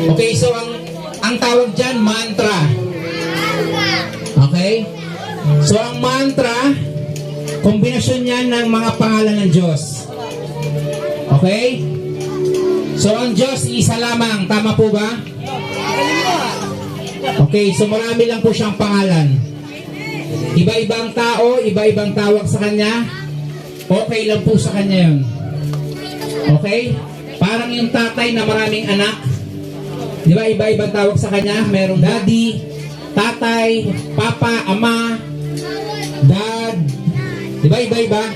Okay, so ang tawag dyan, mantra. Okay? So ang mantra, kombinasyon yan ng mga pangalan ng Diyos. Okay? So ang Diyos, isa lamang. Tama po ba? Okay, so marami lang po siyang pangalan. Iba-ibang tao, iba-ibang tawag sa Kanya. Okay lang po sa Kanya yun. Okay? Parang yung tatay na maraming anak. Di ba, iba-ibang tawag sa Kanya. Merong daddy, tatay, papa, ama, dad. Di ba, iba-iba?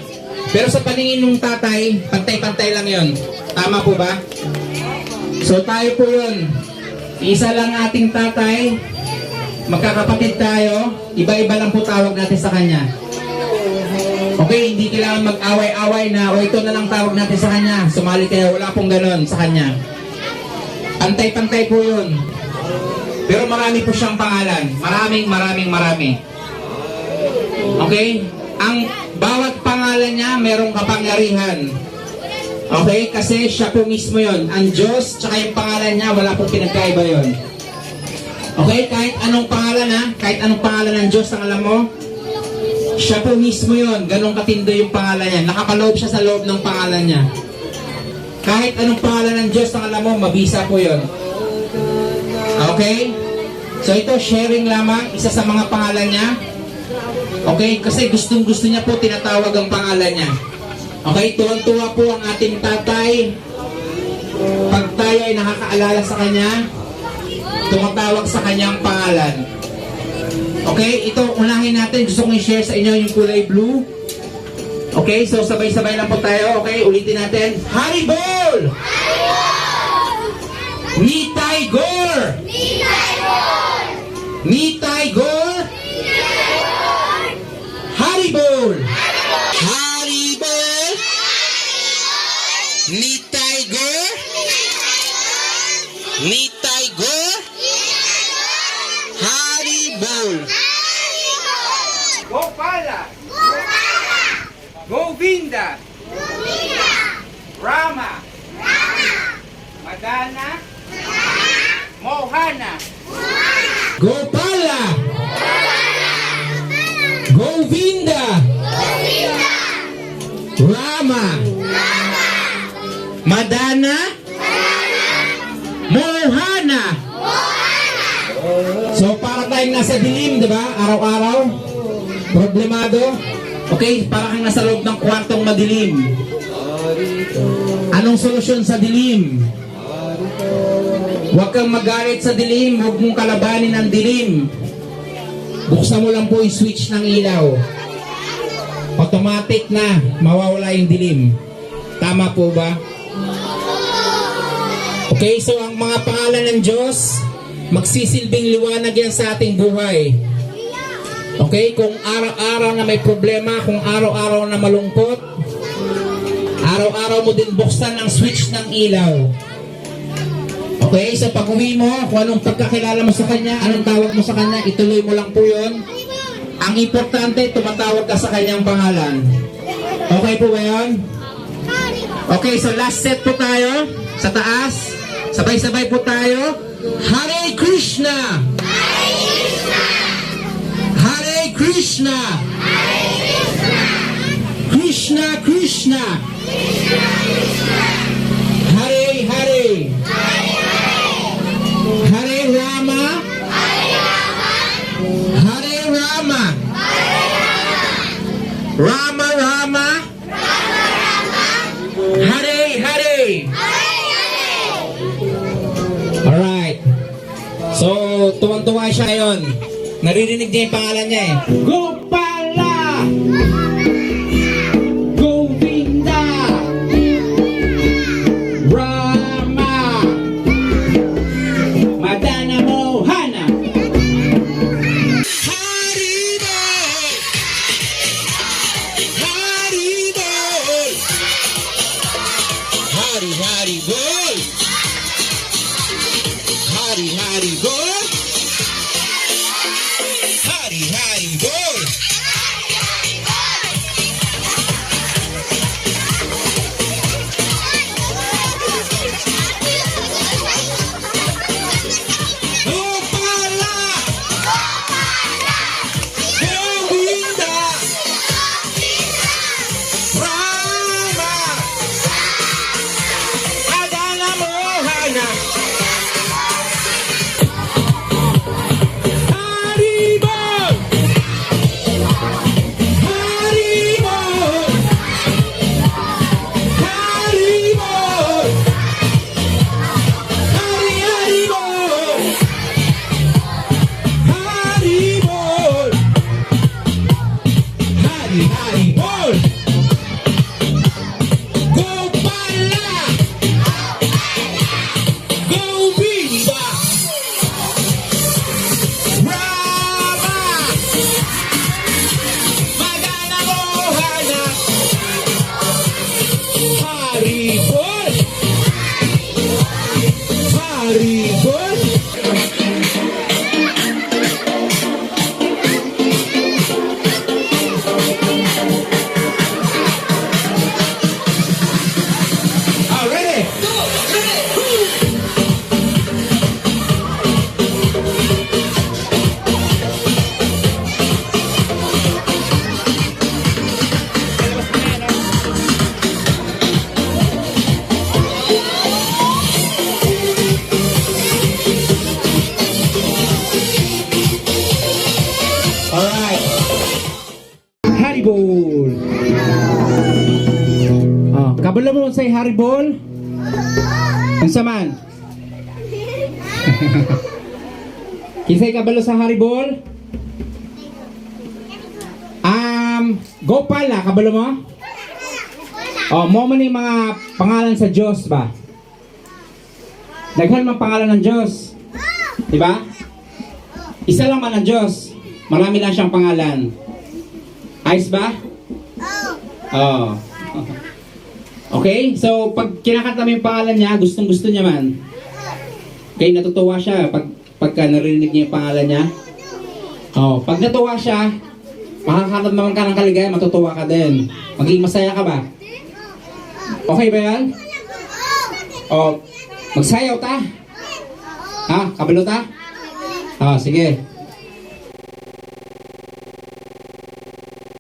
Pero sa paningin ng tatay, pantay-pantay lang yun. Tama po ba? So tayo po yun. Isa lang ating tatay. Magkakapatid tayo. Iba-iba lang po tawag natin sa Kanya. Okay, hindi kailangan mag-away-away na o ito na lang tawag natin sa Kanya. Sumali kayo. Wala pong ganon sa Kanya. Pantay-pantay po yun. Pero marami po siyang pangalan. Marami. Okay? Ang bawat pangalan niya, merong kapangyarihan. Okay? Kasi siya po mismo yun. Ang Diyos, tsaka yung pangalan niya, wala pong pinagkaiba yun. Okay? Kahit anong pangalan ha? Kahit anong pangalan ng Diyos, ang alam mo, siya po mismo yun. Ganong katindo yung pangalan niya. Nakapaloob siya sa loob ng pangalan niya. Kahit anong pangalan ng Diyos, ang alam mo, mabisa po yun. Okay? So ito, sharing lamang, isa sa mga pangalan niya. Okay? Kasi gustong-gusto niya po tinatawag ang pangalan niya. Okay? Tuwang-tuwa po ang ating tatay. Pag tayo ay nakakaalala sa Kanya, tumatawag sa Kanyang pangalan. Okay? Ito, unahin natin. Gusto kong i-share sa inyo yung kulay blue. Okay? So, sabay-sabay lang po tayo. Okay? Ulitin natin. Haribol! Nitay Gor! Nitay Gor! Haribol! Haribol! Nitay Gor! Nitay Gor! Haribol! Gopala, Govinda, Rama, Madana, Mohana, Gopala! Govinda! Rama! Madana! Mohana! So para tayong nasa dilim, di ba? Araw-araw. Problemado. Okay, para kang nasa loob ng kwartong madilim. Anong solusyon sa dilim? Huwag kang magalit sa dilim. Huwag mong kalabanin ang dilim. Buksan mo lang po yung switch ng ilaw. Automatic na mawawala yung dilim. Tama po ba? Okay, so ang mga pangalan ng Diyos, magsisilbing liwanag yan sa ating buhay. Okay, kung araw-araw na may problema, kung araw-araw na malungkot, araw-araw mo din buksan ang switch ng ilaw. Okay, so pag uwi mo, kung anong pagkakilala mo sa Kanya, anong tawag mo sa Kanya, ituloy mo lang po yun. Ang importante, tumatawag ka sa Kanyang pangalan. Okay po ba yun? Okay, so last set po tayo sa taas. Sabay-sabay po tayo. Hare Krishna! Hare Krishna! Krishna Krishna! Hare Hare! Hare Rama! Hare Rama! Rama Rama! Hare Hare! Alright. So, tuwang-tuwa siya ngayon. Naririnig niya yung pangalan niya eh. Gopala! Govinda! Rama! Madana Mohana! Haribol! Haribol! Haribol! Haribol! Haribol! Haribol! Haribol! Haribol! Haribol! Haribol! Haribol! Go Pala! Go Bimba! Rama! Magana ko hanap! Haribol! Haribol! Ah, ready? Alright. Haribol. Ah, kabalo mo sa Haribol? Ang saman. Kisay kabalo sa Haribol? Go Pala, kabalo mo? Oh, mo man yung mga pangalan sa Diyos ba? Daghan mang pangalan ng Diyos. Diba? Isa lang man ang Diyos. Marami lang siyang pangalan. Ayos ba? Oh. Okay? So, pag kinakanta mo yung pangalan niya, gustong-gusto niya man. Okay, natutuwa siya pagka narinig niya yung pangalan niya. Oh, pag natuwa siya, makakaroon naman ka ng kaligaya, matutuwa ka din. Magiging masaya ka ba? Okay ba yan? Oh, magsayaw ta? Ha? Kabalo ta? Ah, sige.